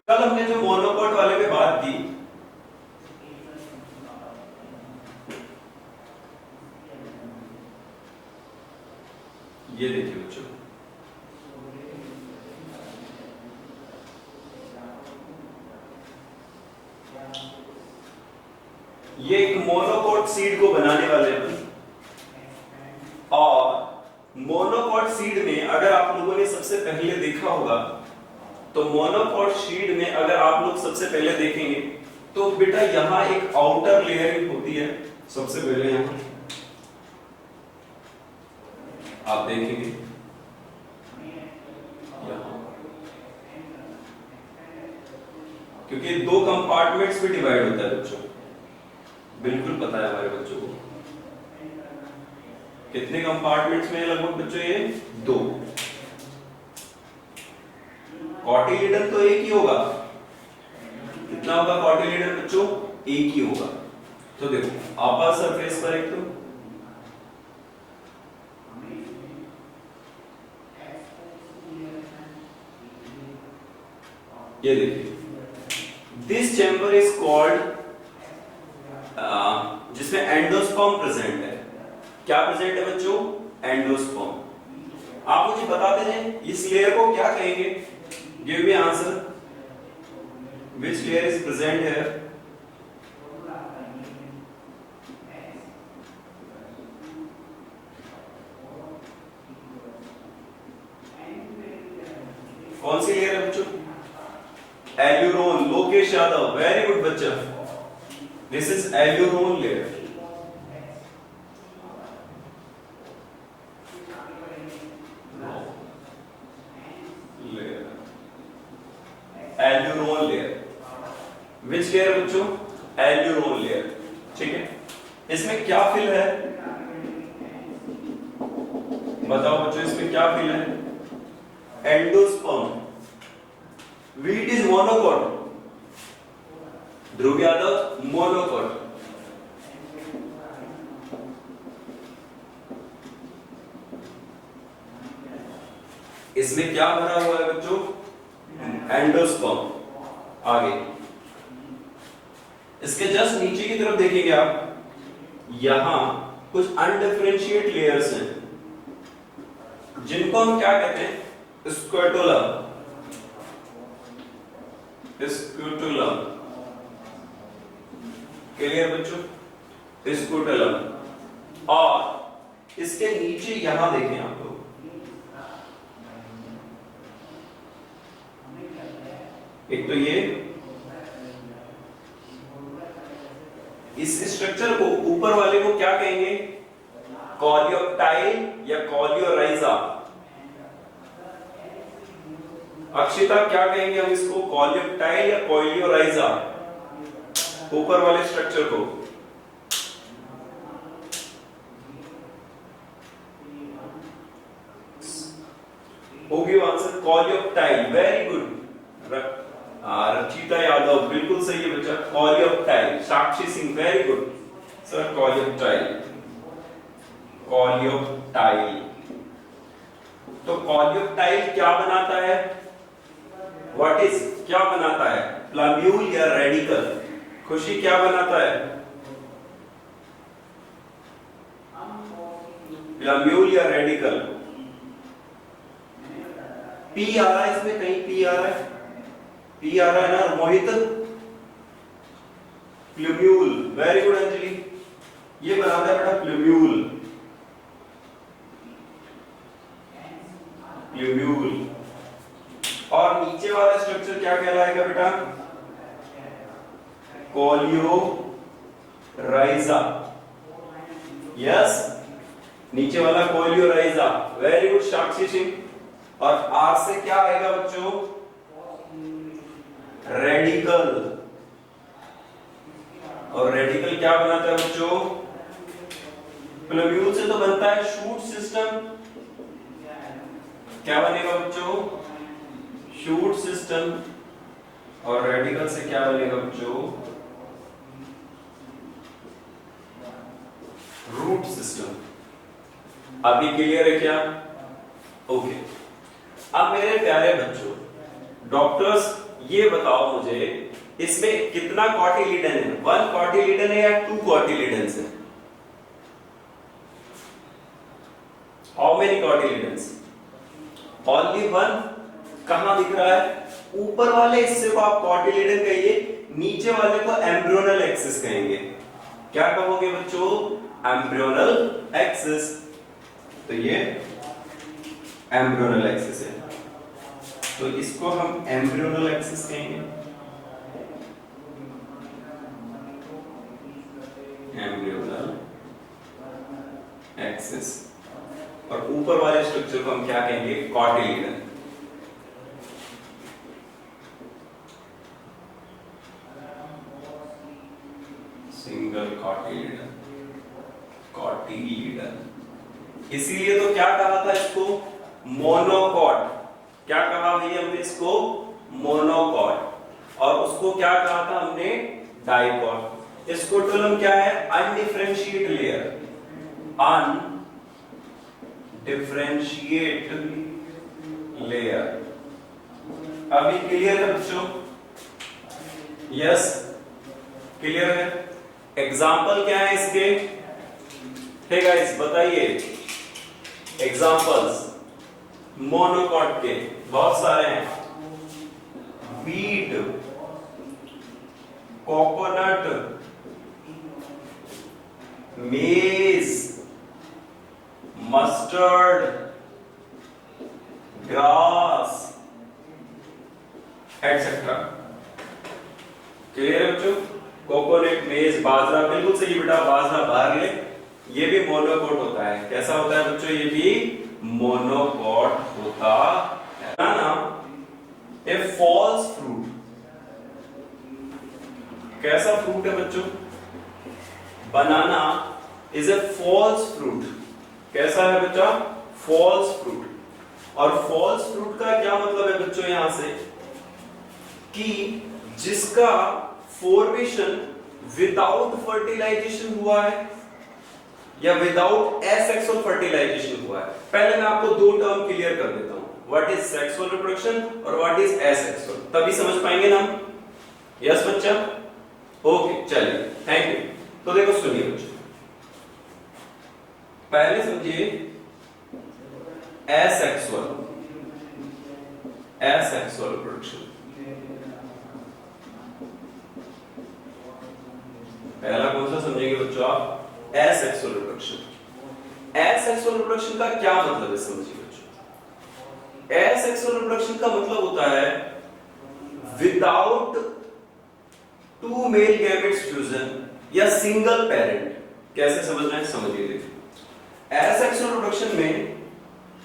कल हमने जो मोनोकोट वाले पे बात की, ये देखिए बच्चों, ये एक मोनोकोट सीड को बनाने वाले हैं। और मोनोकोट सीड में अगर आप लोगों ने सबसे पहले देखा होगा, तो मोनोकोट सीड में अगर आप लोग सबसे पहले देखेंगे तो बेटा यहां एक आउटर लेयरिंग होती है। सबसे पहले यहां आप देखेंगे, क्योंकि दो कंपार्टमेंट्स में डिवाइड होता है बच्चों, बिल्कुल पता है हमारे बच्चों को। कितने कंपार्टमेंट्स में लगभग बच्चों? ये दो। कॉटिलीडन तो एक ही होगा। कितना होगा कॉटिलीडन बच्चों? एक ही होगा। तो देखो अपर सरफेस पर एक तो ये देखिए, दिस चैम्बर इज कॉल्ड, जिसमें एंडोस्पर्म प्रेजेंट है। क्या प्रेजेंट है बच्चों? एंडोस्पर्म। आप मुझे बता दीजिए इस लेयर को क्या कहेंगे? Give me answer, which layer is present here? कौन सी लेयर है बच्चों? Aleurone. Lokesh Yadav, very good बच्चा, this is aleurone layer. Aleurone layer, which layer बच्चों? Aleurone layer. ठीक है, इसमें क्या फिल है? बताओ बच्चों, इसमें क्या फिल है? Endosperm. Wheat is monocot. Dhruv Yadav, monocot. इसमें क्या भरा हुआ है बच्चों? एंडोस्पर्म। आगे इसके जस्ट नीचे की तरफ देखेंगे आप, यहां कुछ अनडिफरेंशिएट लेयर्स हैं, जिनको हम क्या कहते हैं? स्क्रोटुलम। स्क्रोटुलम, क्लियर बच्चों? स्क्रोटुलम। और इसके नीचे यहां देखें आप लोग, एक तो ये, इस स्ट्रक्चर को, ऊपर वाले को क्या कहेंगे? कॉलियोप्टाइल या कॉलियोराइजा। अक्षिता, क्या कहेंगे हम इसको? कॉलियोप्टाइल या कॉलियोराइजा, ऊपर वाले स्ट्रक्चर को। होगी answer coleoptile. Very good Rachita Yadav, बिल्कुल सही है बच्चा, coleoptile. Sakshi Singh, very good sir, coleoptile. Coleoptile. तो कॉलियोप्टाइल क्या बनाता है? व्हाट इज, क्या बनाता है? प्लम्यूल या रेडिकल? खुशी, क्या बनाता है? प्लम्यूल या रेडिकल? पी आ रहा है इसमें, कहीं पी आ रहा है? पी आ रहा है ना मोहित? प्लम्यूल, वेरी गुड अंजलि, ये बनाता है बेटा प्लम्यूल। प्लम्यूल। और नीचे वाला स्ट्रक्चर क्या कहलाएगा बेटा? कॉलियोराइजा। यस, नीचे वाला कॉलियोराइजा, वेरी गुड साक्षी सिंह। और आर से क्या आएगा बच्चों? रेडिकल। और रेडिकल क्या बनाता है बच्चों? प्लम्यूल से तो बनता है शूट सिस्टम। क्या बनेगा बच्चों? Shoot system. और रेडिकल से क्या बनेगा बच्चों? Root system. अभी क्लियर है क्या? ओके। अब मेरे प्यारे बच्चों, डॉक्टर्स ये बताओ मुझे, इसमें कितना कॉटिलिडन है? 1 कॉटिलिडन है या 2 कॉटिलिडन्स है? How many cotyledons? ओनली 1। कहां दिख रहा है? ऊपर वाले हिस्से को आप कॉटिलिडन कहिए, नीचे वाले को एम्ब्रियोनल एक्सिस कहेंगे। क्या कहोगे बच्चों? Embryonal axis. तो ये एम्ब्रियोनल एक्सिस है, तो इसको हम एम्ब्रियोनल एक्सिस कहेंगे। Embryonal axis. और ऊपर वाले स्ट्रक्चर को हम क्या कहेंगे? कॉटिलिडन। Single cotyledon, cotyledon. इसीलिए तो क्या कहा था इसको? मोनोकॉट। क्या कहा भैया हमने इसको? मोनोकॉट। और उसको क्या कहा था हमने? डाइकॉट। इसको टर्म क्या है? अनडिफरेंशिएट लेयर। अनडिफरेंशिएट लेयर। अभी क्लियर है बच्चों? यस, क्लियर है। एग्जाम्पल क्या है इसके? हे गाइस बताइए एग्जाम्पल्स मोनोकॉट के। बहुत सारे हैं। बीट, कोकोनट, मेज, मस्टर्ड, ग्रास एटसेट्रा। क्लियर है बच्चों? कोकोनट, मेज, बाजरा, बिल्कुल सही बेटा, बाजरा बाहर ले। ये भी मोनोकॉट होता है। कैसा होता है बच्चों? ये भी मोनोकॉट होता है। Banana a false fruit. कैसा फ्रूट है बच्चों? Banana is a false fruit. कैसा है बच्चा? False fruit. और फॉल्स फ्रूट का क्या मतलब है बच्चों? यहां से कि जिसका फॉर्मेशन विदाउट फर्टिलाइजेशन हुआ है या विदाउट एसेक्सुअल फर्टिलाइजेशन हुआ है। पहले मैं आपको दो टर्म क्लियर कर देता हूं, व्हाट इज सेक्सुअल रिप्रोडक्शन और व्हाट इज एसेक्सुअल, तभी समझ पाएंगे ना। यस बच्चा? ओके चलिए, थैंक यू। तो देखो सुनिए बच्चों, पहले समझिए एसेक्सुअल, एसेक्सुअल रिप्रोडक्शन। पहला कौन सा समझेंगे बच्चों आप? Asexual reproduction. एसेक्सुअल रिप्रोडक्शन का क्या मतलब है समझिए बच्चों। एसेक्सुअल रिप्रोडक्शन का मतलब होता है without two male gametes fusion या सिंगल पेरेंट। कैसे समझना है समझिए। देखिए एसेक्सुअल रिप्रोडक्शन में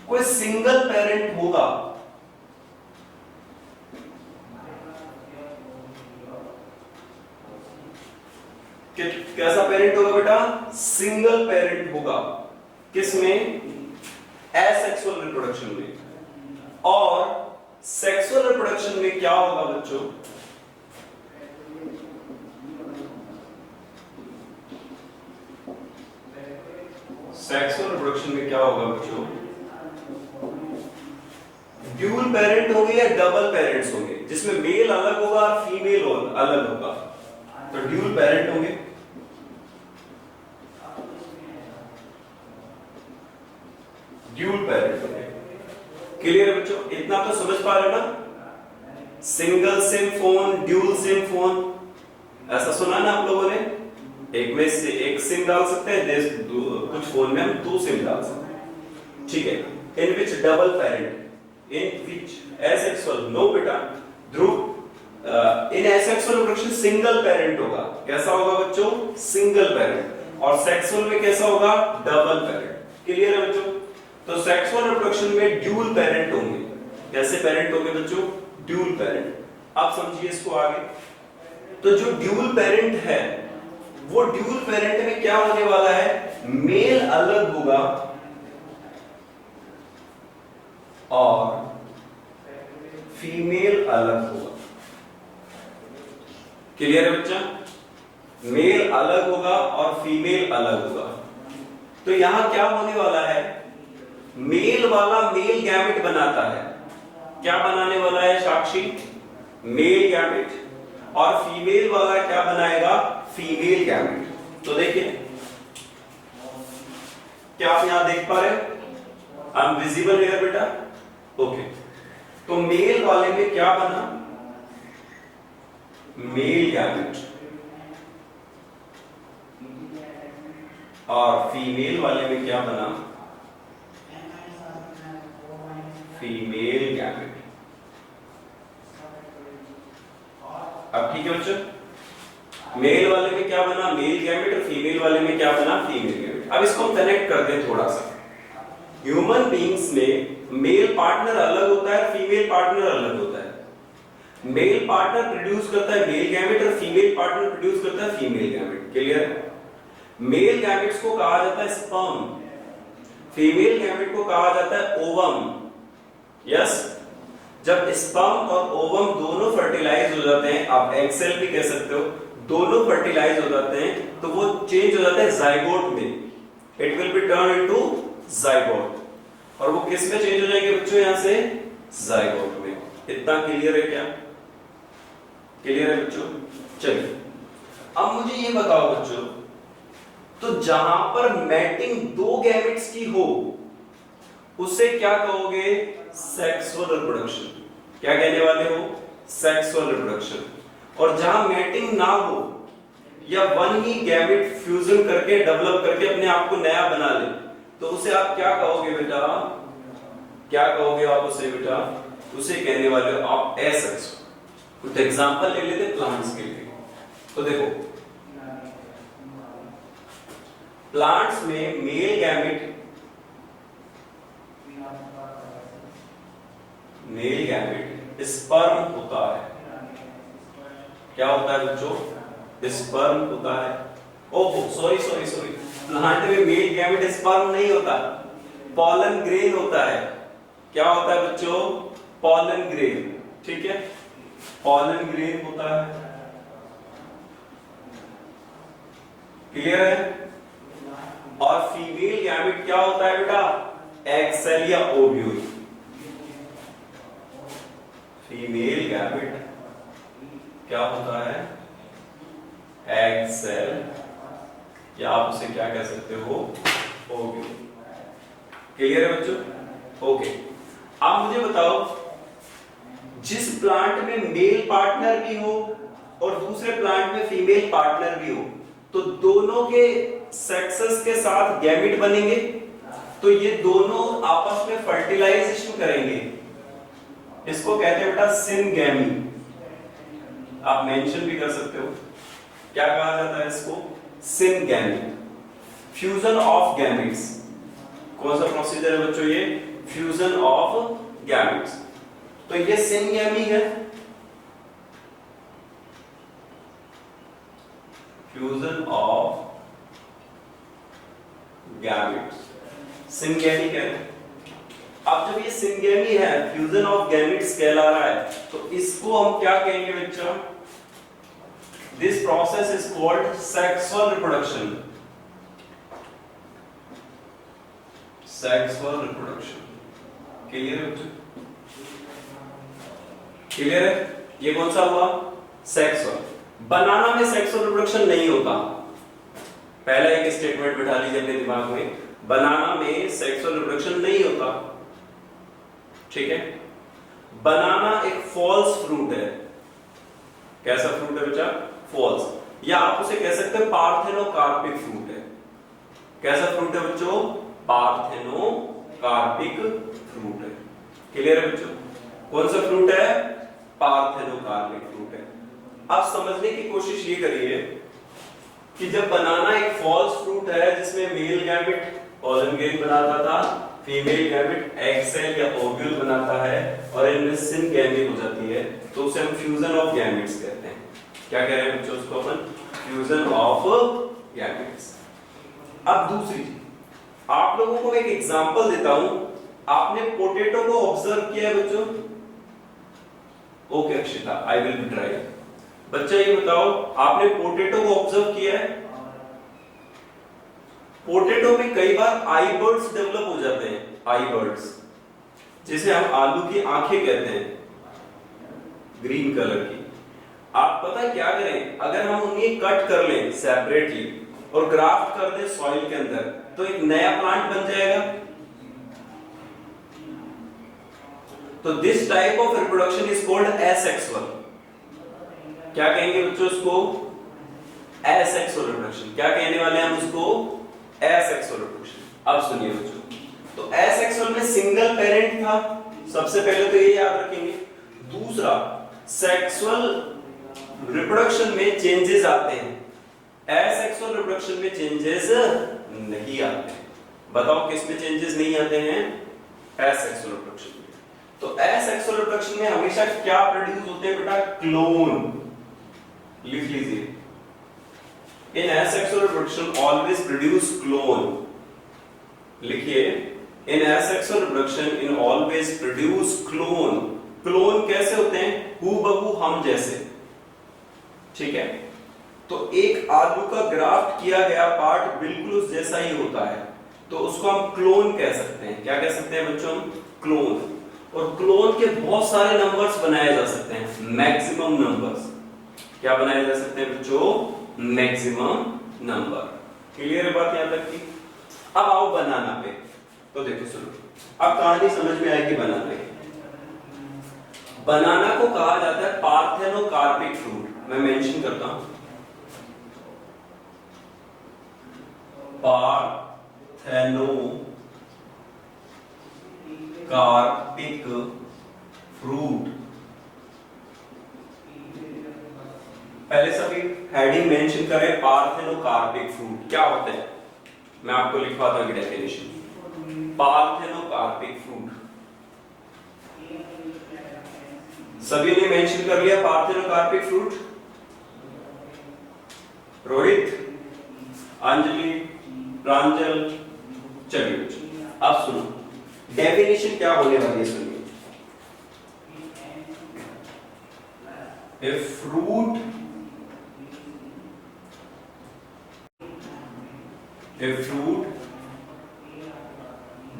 कोई सिंगल पेरेंट होगा, कैसा पेरेंट होगा बेटा? सिंगल पेरेंट होगा। किसमें? एसेक्सुअल रिप्रोडक्शन में। और सेक्सुअल रिप्रोडक्शन में क्या होगा बच्चों? सेक्सुअल रिप्रोडक्शन में क्या होगा बच्चों? ड्यूल पेरेंट होंगे या डबल पेरेंट्स होंगे, जिसमें मेल अलग होगा और फीमेल अलग होगा, तो ड्यूल पेरेंट होंगे। ड्यूल पेरेंट होंगे। क्लियर है बच्चों? इतना तो समझ पा रहे हो ना? Single SIM phone, dual SIM phone, ऐसा सुना ना आप लोगों ने? एक में से एक सिम डाल सकते हैं, कुछ फोन में हम 2 सिम डाल सकते हैं, ठीक है। इन विच डबल पेरेंट, इन विच एसेक्सुअल, नो बेटा ध्रुव, इन एसेक्सुअल रिप्रोडक्शन सिंगल पेरेंट होगा। कैसा होगा बच्चों? Single parent. और सेक्सुअल में कैसा होगा? Double parent. क्लियर है बच्चों? तो सेक्सुअल रिप्रोडक्शन में ड्यूल पेरेंट होंगे। कैसे पेरेंट होंगे बच्चों? Dual parent. अब समझिए इसको आगे। तो जो ड्यूल पेरेंट है, वो ड्यूल पेरेंट में क्या होने वाला है? मेल अलग होगा और फीमेल अलग होगा। क्लियर है बच्चा? मेल अलग होगा और फीमेल अलग होगा। तो यहां क्या होने वाला है? मेल वाला मेल गैमेट बनाता है। क्या बनाने वाला है साक्षी? मेल गैमेट, और फीमेल वाला क्या बनाएगा, फीमेल गैमेट। तो देखिए क्या आप यहां देख पा रहे हैं, आई एम विजिबल हियर बेटा, ओके। तो मेल वाले में क्या बना, मेल गैमेट, और फीमेल वाले में क्या बना, फीमेल गैमेट। अब ठीक है बच्चों, मेल वाले में क्या बना, मेल गैमेट, और फीमेल वाले में क्या बना, फीमेल गैमेट। अब इसको हम कनेक्ट करते हैं थोड़ा सा। ह्यूमन बीइंग्स में मेल पार्टनर अलग होता है, फीमेल पार्टनर अलग होता है। मेल पार्टनर प्रोड्यूस करता है मेल गैमेट, और फीमेल पार्टनर प्रोड्यूस करता है फीमेल गैमेट। क्लियर है? मेल गैमेट्स को कहा जाता है स्पर्म, फीमेल गैमेट को कहा जाता है ओवम। यस, जब स्पर्म और ओवम दोनों फर्टिलाइज हो जाते हैं, आप एग सेल भी कह सकते हो, दोनों फर्टिलाइज हो जाते हैं, तो वो चेंज हो जाता है जाइगोट में। It will be turn into zygote, और वो किस में चेंज हो जाएंगे बच्चों, यहां से जाइगोट में। इतना क्लियर है क्या? क्लियर है बच्चों? चलिए अब मुझे ये बताओ बच्चों, तो जहां पर मैटिंग दो गैमेट्स की हो उसे क्या कहोगे, सेक्सुअल रिप्रोडक्शन। क्या कहने वाले हो, सेक्सुअल रिप्रोडक्शन। और जहां मैटिंग ना हो, या वन ही गैमेट फ्यूजन करके डेवलप करके अपने आप को नया बना ले, तो उसे आप क्या कहोगे बेटा, क्या कहोगे आप उसे बेटा, उसे कहने वाले हो आप एसेक्सुअल। कुछ एग्जांपल ले लेते प्लांट्स के लिए। तो देखो प्लांट्स में male gamete, male gamete sperm होता है। क्या होता है बच्चों, स्पर्म होता है। Oh sorry sorry sorry, plant में मेल गैमेट स्पर्म नहीं होता, पॉलन ग्रेन होता है। क्या होता है बच्चों, पॉलन ग्रेन। ठीक है, पॉलन ग्रेन होता है। क्लियर है? और फीमेल गैमेट क्या होता है बेटा, एग सेल या ओव्यूल। फीमेल गैमेट क्या होता है, एग सेल, या आप उसे क्या कह सकते हो, ओव्यूल। क्लियर है बच्चों? ओके। अब मुझे बताओ, जिस प्लांट में मेल पार्टनर भी हो और दूसरे प्लांट में फीमेल पार्टनर भी हो, तो दोनों के सेक्सेस के साथ गैमेट बनेंगे, तो ये दोनों आपस में फर्टिलाइजेशन करेंगे। इसको कहते हैं बेटा सिनगैमी। आप मेंशन भी कर सकते हो, क्या कहा जाता है इसको, सिनगैमी, फ्यूजन ऑफ गैमेट्स। कौन सा प्रोसीजर है बच्चों ये, फ्यूजन ऑफ गैमेट्स। तो ये सिनगैमी है, फ्यूजन ऑफ गैमेट्स, सिनगैमी कहते हैं। अब जब ये सिनगैमी है, फ्यूजन ऑफ गैमेट्स कहला रहा है, तो इसको हम क्या कहेंगे बच्चों, this process is called sexual reproduction. Sexual reproduction. Clear है बच्चों? क्लियर है? ये कौन सा हुआ, सेक्सुअल। बनाना में सेक्सुअल रिप्रोडक्शन नहीं होता। पहला एक स्टेटमेंट बिठा लीजिए अपने दिमाग में, बनाना में सेक्सुअल रिप्रोडक्शन नहीं होता। ठीक है? बनाना एक फॉल्स फ्रूट है। कैसा फ्रूट है बच्चा, फॉल्स, या आप उसे कह सकते हैं पार्थेनोकार्पिक फ्रूट है। कैसा फ्रूट है बच्चों, पार्थेनोकार्पिक फ्रूट है। क्लियर है बच्चों? कौन सा फ्रूट है, पार्थेनोकार्पिक फ्रूट है। अब समझने की कोशिश ये करिए कि जब बनाना एक फॉल्स फ्रूट है जिसमें मेल गैमेट पॉलन ग्रेन बनाता था, फीमेल गैमेट एग सेल या ओव्यूल बनाता है, और इनमें सिनगैमी हो जाती है, तो उसे हम फ्यूजन ऑफ गैमेट्स कहते हैं। क्या कह रहे हैं बच्चों उसको अपन, फ्यूजन ऑफ गैमेट्स। अब दूसरी, आप लोगों को एक एग्जांपल देता हूं। आपने पोटैटो को ऑब्जर्व किया है बच्चों? Okay Akshita, I will be try. बच्चा ये बताओ, आपने पोटैटो को ऑब्जर्व किया है? पोटैटो में कई बार आई बर्ड्स डेवलप हो जाते हैं, आई बर्ड्स, जिसे हम आलू की आंखें कहते हैं। ग्रीन कलर की। आप पता है क्या करें, अगर हम उन्हें कट कर लें सेपरेटली और ग्राफ्ट कर दें सॉइल के अंदर, तो एक नया प्लांट बन जाएगा। तो this type of reproduction is called asexual. क्या कहेंगे बच्चों उसको? Asexual reproduction. क्या कहने वाले हैं हम उसको? Asexual reproduction. अब सुनिए बच्चों, तो एसेक्सुअल में सिंगल पेरेंट था, सबसे पहले तो ये याद रखेंगे। दूसरा, सेक्सुअल रिप्रोडक्शन में चेंजेस आते हैं, एसेक्सुअल रिप्रोडक्शन में चेंजेस नहीं आते। बताओ किस में चेंजेस नहीं आते हैं? एसेक्सुअल रिप्रोडक्शन में। तो एसेक्सुअल रिप्रोडक्शन में हमेशा क्या प्रोड्यूस होते हैं बेटा? क्लोन। लिख लीजिए, in asexual reproduction always produce clone. लिखिए, in asexual reproduction in always produce clone. Clone कैसे होते हैं? हूबहू हम जैसे। ठीक है, तो एक आलू का ग्राफ्ट किया गया पार्ट बिल्कुल उस जैसा ही होता है, तो उसको हम क्लोन कह सकते हैं। क्या कह सकते हैं बच्चों? क्लोन। और क्लोन के बहुत सारे नंबर्स बनाए जा सकते हैं, मैक्सिमम नंबर्स। क्या बनाए जा सकते हैं बच्चों? Maximum number. क्लियर है बात यहां तक की? अब आओ बनाना पे। तो देखो सुनो, अब कहानी समझ में आएगी बनाना की। बनाना को कहा जाता है पार्थेनोकार्पिक फ्रूट। मैं मेंशन करता हूं, पार्थेनोकार्पिक फ्रूट। पहले सभी हेडिंग मेंशन करें, पार्थेनोकार्पिक फ्रूट क्या होता है। मैं आपको लिखवाता हूं डेफिनेशन। पार्थेनोकार्पिक फ्रूट सभी ने मेंशन कर लिया। पार्थेनोकार्पिक फ्रूट, रोहित, अंजलि, प्रांजल, चलिए अब सुनो डेफिनेशन क्या होने वाली है। सुनिए, a fruit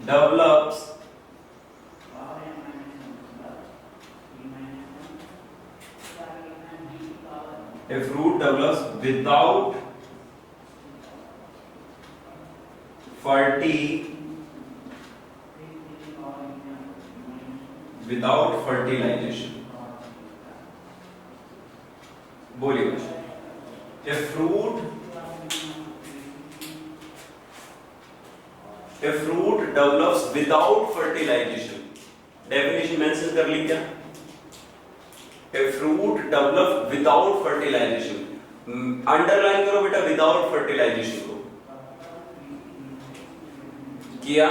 develops without fertilization। बोलिए बच्चों, a fruit develops without fertilization. Definition mention कर ली क्या? A fruit develop without fertilization. Underline करो बेटा विदाउट फर्टिलाइजेशन को। किया?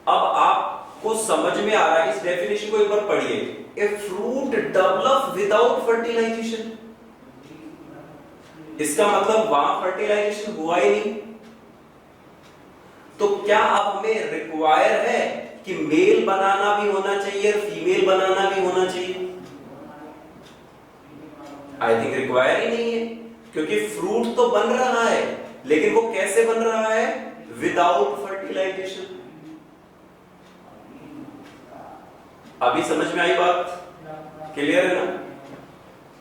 अब आपको समझ में आ रहा है, इस डेफिनेशन को एक बार पढ़िए। A fruit develop without fertilization, इसका मतलब वहां फर्टिलाइजेशन हुआ ही नहीं। तो क्या अब हमें रिक्वायर है कि मेल बनाना भी होना चाहिए और फीमेल बनाना भी होना चाहिए? आई थिंक रिक्वायर ही नहीं है, क्योंकि फ्रूट तो बन रहा है, लेकिन वो कैसे बन रहा है? Without fertilization. अभी समझ में आई बात? क्लियर है ना?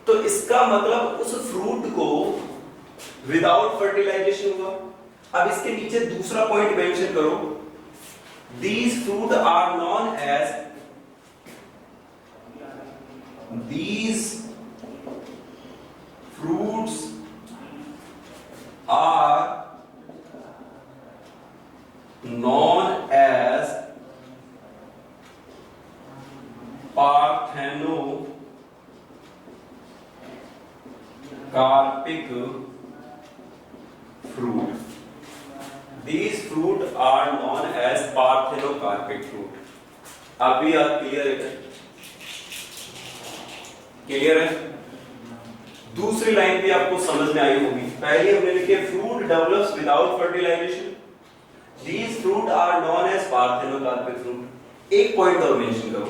तो इसका मतलब उस फ्रूट को विदाउट फर्टिलाइजेशन हुआ। अब इसके नीचे दूसरा पॉइंट मेंशन करो, these fruit are known as, these fruits are known as parthenocarpic fruit। These fruit are known as parthenocarpic fruit। अभी आप क्लियर है? क्लियर है? दूसरी लाइन भी आपको समझ में आई होगी। पहले हमने लिखे fruit develops without fertilization, these fruit are known as parthenocarpic fruit। एक पॉइंट और मेंशन करो,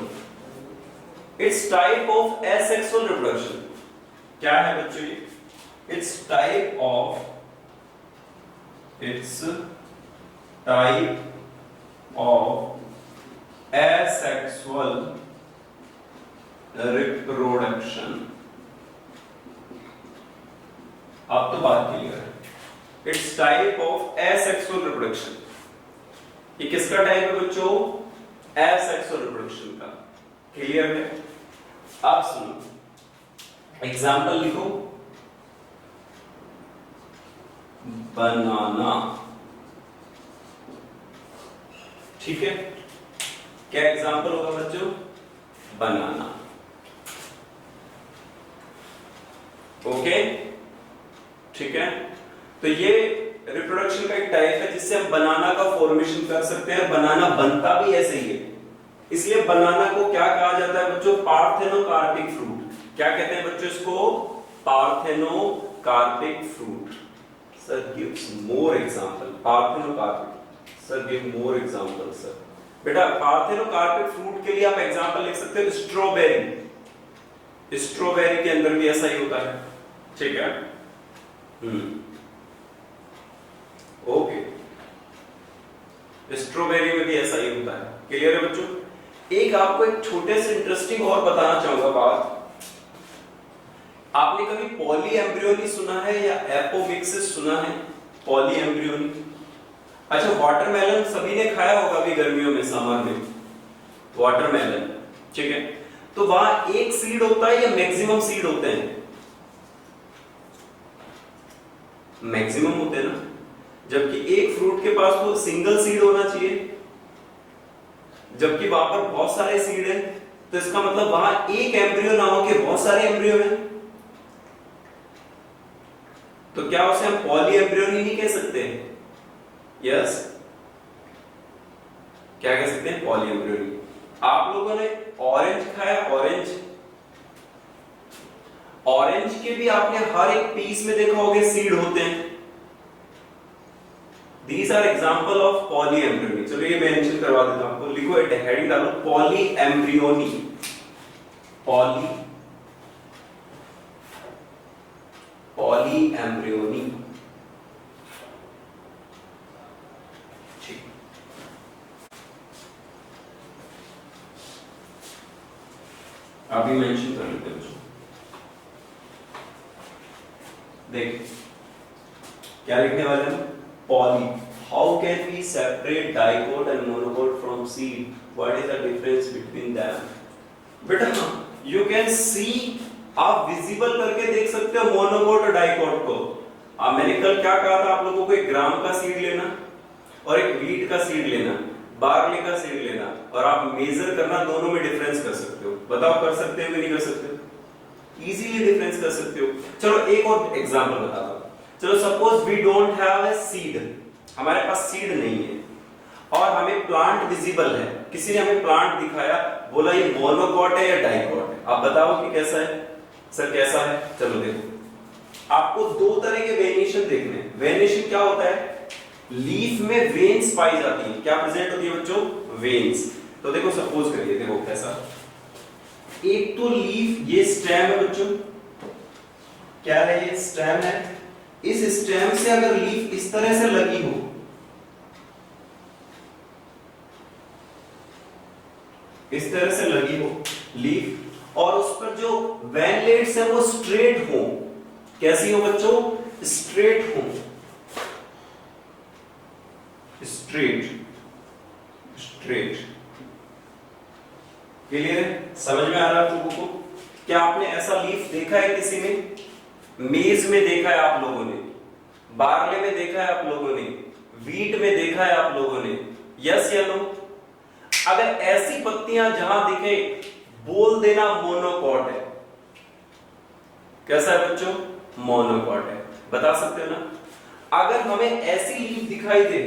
its type of asexual reproduction क्या है बच्चों? its type of asexual reproduction. अब तो बात क्लियर है। It's type of asexual reproduction. ये किसका टाइप है बच्चों? एसेक्सुअल रिप्रोडक्शन का। क्लियर है? आप सुनो, एग्जाम्पल लिखो। बनाना, ठीक है? क्या एग्जाम्पल होगा बच्चों? बनाना। ओके, ठीक है? तो ये रिप्रोडक्शन का एक टाइप है जिससे हम बनाना का फॉर्मेशन कर सकते हैं। बनाना बनता भी ऐसे ही है, इसलिए बनाना को क्या कहा जाता है बच्चों? Parthenocarpic fruit. क्या कहते हैं बच्चों इसको? Parthenocarpic fruit. Sir gives more example. Parthenocarpic, sir give more example sir. बेटा पार्थेनोकार्पिक फ्रूट के लिए आप एग्जांपल लिख सकते हो स्ट्रॉबेरी। स्ट्रॉबेरी के अंदर भी ऐसा ही होता है, ठीक है? ओके, स्ट्रॉबेरी में भी ऐसा ही होता है। क्लियर है बच्चों? एक आपको एक छोटे से इंटरेस्टिंग और बताना चाहूंगा बात। आपने कभी पॉली एम्ब्रियोनी सुना है या एपोमिक्सिस सुना है? Poly embryony. अच्छा, वाटरमेलन सभी ने खाया होगा अभी गर्मियों में, समर में, वाटरमेलन, ठीक है? तो वहां एक सीड होता है या मैक्सिमम सीड होते हैं? मैक्सिमम होते हैं ना, जबकि एक फ्रूट के पास तो सिंगल सीड होना चाहिए, जबकि वहां पर बहुत सारे सीड हैं। तो इसका मतलब वहां एक एम्ब्रियो ना हो के बहुत सारे एम्ब्रियो हैं। तो क्या उसे हम पॉली एम्ब्रियोनी नहीं कह सकते? यस, क्या कह सकते हैं? Poly embryony. आप लोगों ने ऑरेंज खाया? ऑरेंज, ऑरेंज के भी आपने हर एक पीस में देखा होगा सीड होते हैं। These are example of polyembryony। चलो ये मेंशन करवा देता हूं आपको, लिखो हेडिंग डालो polyembryony। polyembryony, ठीक। अभी मेंशन कर लेते हैं। देख क्या लिखने वाले हैं? Poly. How can we separate dicot and monocot from seed? What is the difference between them? बेटा you can see, आप विजिबल करके देख सकते हो मोनोकोट और डाइकोट को। मैंने कल क्या कहा था आप लोगों को? एक ग्राम का सीड लेना और एक व्हीट का सीड लेना, बार्ले का सीड लेना, और आप मेजर करना, दोनों में डिफरेंस कर सकते हो। बताओ कर सकते हो कि नहीं कर सकते हो? इजीली डिफरेंस कर सकते हो। चलो एक और एग्जांपल बताता हूं। चलो suppose we don't have a seed, हमारे पास सीड नहीं है और हमें प्लांट विजिबल है। किसी ने हमें प्लांट दिखाया, बोला ये मोनोकॉट है या डाइकोट है, आप बताओ कि कैसा है? सर कैसा है? चलो देखो, आपको दो तरह के वेरिएशन देखने हैं। वेरिएशन क्या होता है? लीफ में वेन्स पाई जाती है। क्या प्रेजेंट होती है बच्चों? वेन्स। तो देखो सपोज करिए, देखो कैसा, एक तो लीफ, ये स्टेम है बच्चों, क्या है? ये स्टेम है। इस स्टेम से अगर लीफ इस तरह से लगी हो, इस तरह से लगी हो लीफ, और उस पर जो वेनलेट्स है वो स्ट्रेट हो। कैसी हो बच्चों? स्ट्रेट हो, स्ट्रेट, स्ट्रेट। क्लियर है? समझ में आ रहा है आप लोगों को? क्या आपने ऐसा लीफ देखा है किसी में? मेज में देखा है आप लोगों ने, बार्ले में देखा है आप लोगों ने, वीट में देखा है आप लोगों ने, यस या नो? अगर ऐसी पत्तियां जहां दिखे, बोल देना मोनोकॉट है। कैसा है बच्चों? मोनोकॉट है। बता सकते हो ना? अगर हमें ऐसी लीफ दिखाई दे,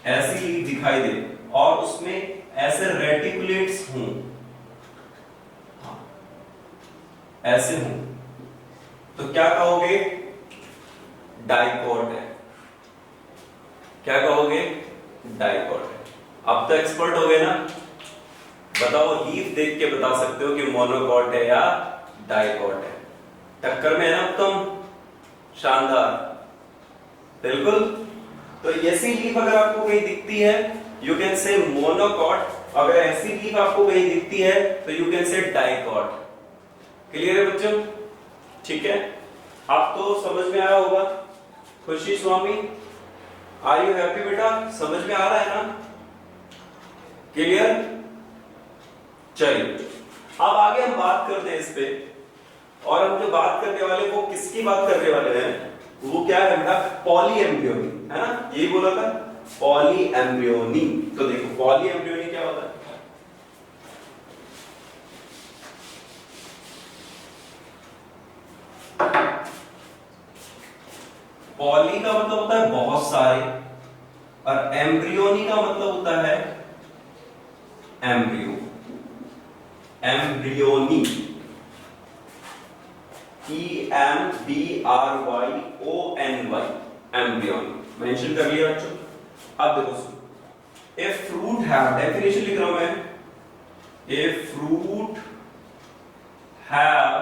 ऐसी लीफ दिखाई दे और उसमें ऐसे रेटिकुलेट्स हों, ऐसे हों, तो क्या कहोगे? डाइकोट है। क्या कहोगे? डाइकोट है। अब तो एक्सपर्ट हो गए ना? बताओ, लीफ देख के बता सकते हो कि मोनोकॉट है या डाइकोट है। टक्कर में है ना तुम? शानदार, बिल्कुल। तो ऐसी लीफ अगर आपको कहीं दिखती है यू कैन से मोनोकॉट, अगर ऐसी लीफ आपको कहीं दिखती है तो you can say dicot. Clear है बच्चों? ठीक है, आप तो समझ में आया होगा। खुशी स्वामी, आर यू हैप्पी बेटा? समझ में आ रहा है ना? क्लियर? चलिए अब आगे हम बात करते हैं इस पे, और हम जो बात करने वाले वो किसकी बात करने वाले हैं, वो क्या है बेटा? पॉलीएम्ब्रियोनी, है ना? यही बोला था, पॉलीएम्ब्रियोनी। तो देखो पॉलीएम्ब्रियोनी क्या होता है? पॉली का मतलब होता है बहुत सारे, और एम्ब्रियोनी का मतलब होता है embryo. Embryony, EMBRYONY, embryony mention कर लिया बच्चों। अब देखो सुनो, ए फ्रूट हैव, डेफिनेशन लिख रहा हूं मैं, a fruit have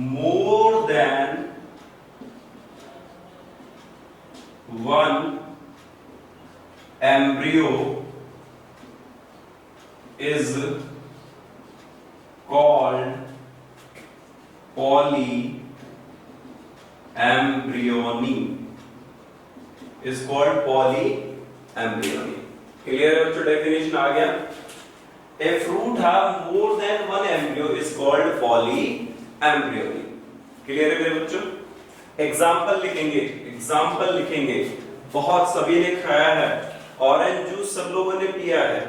more than one embryo is called polyembryony, is called polyembryony। Clear है बच्चों? डेफिनेशन आ गया। A fruit have more than one embryo is called polyembryony। Clear है मेरे बच्चों? एग्जाम्पल लिखेंगे, एग्जाम्पल लिखेंगे। बहुत सभी ने खाया है, ऑरेंज जूस सब लोगों ने पिया है,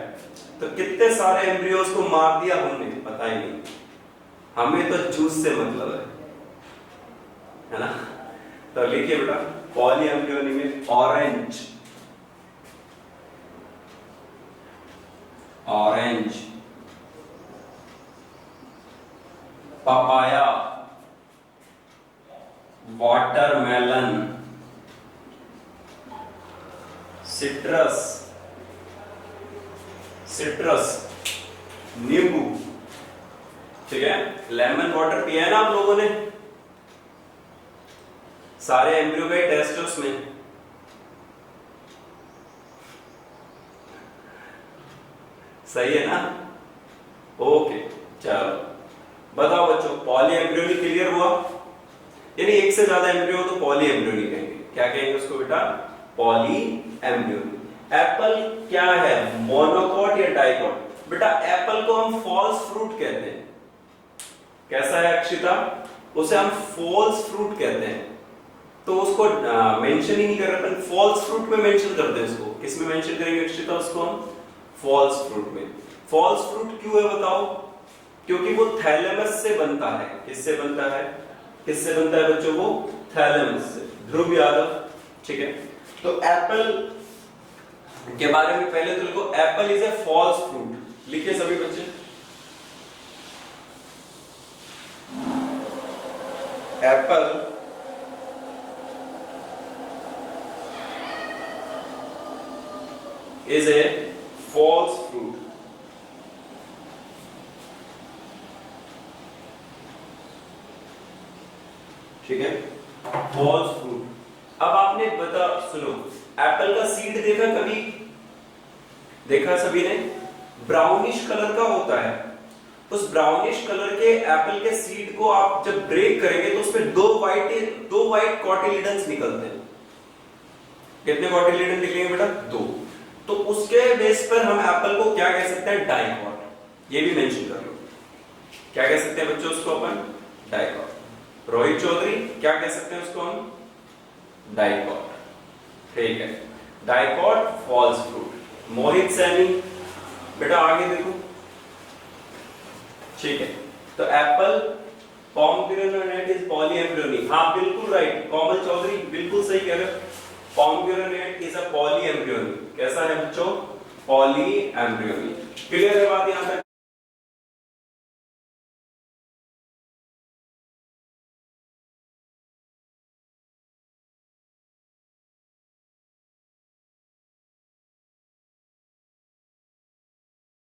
तो कितने सारे एम्ब्रियोज को मार दिया हमने, पता ही नहीं। हमें तो जूस से मतलब है ना? तो लिखिए बेटा, पॉलीएम्ब्रियोनी में orange, orange, papaya, watermelon, citrus, citrus, नींबू, ठीक है, लेमन वाटर पिया है ना आप लोगों ने? सारे एम्ब्रियो का टेस्ट है उसमें। सही है ना? ओके, चलो बताओ बच्चों, पॉलीएम्ब्रियोनी क्लियर हुआ? यानी एक से ज्यादा एम्ब्रियो तो पॉलीएम्ब्रियोनी कहेंगे। क्या कहेंगे उसको बेटा? पॉलीएम्ब्रियोनी। एप्पल क्या है, मोनोकॉट या डाइकॉट? बेटा एप्पल को हम फॉल्स फ्रूट कहते हैं। कैसा है अक्षिता? उसे हम फॉल्स फ्रूट कहते हैं। तो उसको मेंशन ही नहीं कर रहे, फॉल्स फ्रूट में मेंशन करते हैं उसको। किस में मेंशन करेंगे अक्षिता उसको? हम फॉल्स फ्रूट में। फॉल्स फ्रूट क्यों है बताओ? क्योंकि वो थैलेमस से बनता है। किससे बनता है? किससे बनता है बच्चों? वो थैलेमस से। ध्रुव यादव, ठीक है। तो एप्पल के बारे में पहले तो लिखो, apple is a false fruit. लिखिए सभी बच्चे, apple is a false fruit। ठीक है, false fruit। अब आपने बता, सुनो, एप्पल का सीड देखा कभी? देखा सभी ने? ब्राउनिश कलर का होता है। उस ब्राउनिश कलर के एप्पल के सीड को आप जब ब्रेक करेंगे तो उसमें दो वाइट कॉटिलिडन्स निकलते हैं। कितने कॉटिलिडन निकलेंगे बेटा? 2। तो उसके बेस पर हम एप्पल को क्या कह सकते हैं? डाइकॉट। ये भी मेंशन कर लो। क्या कह सकते हैं बच्चों उसको अपन? डाइकॉट। रोहित चौधरी क्या कह सकते हैं उसको हम? डाइकॉट। ठीक है, डाइकॉट फॉल्स फ्रूट। मोहित सैनी बेटा आगे देखो, ठीक है। तो एप्पल, पोमेग्रेनेट इज पॉलीएम्ब्रियोनी। हाँ बिल्कुल राइट, कोमल चौधरी बिल्कुल सही कह रहे हो। Pomegranate is a polyembryony. कैसा है बच्चों? पॉलीएम्ब्रियोनी। क्लियर है बात यहां तक?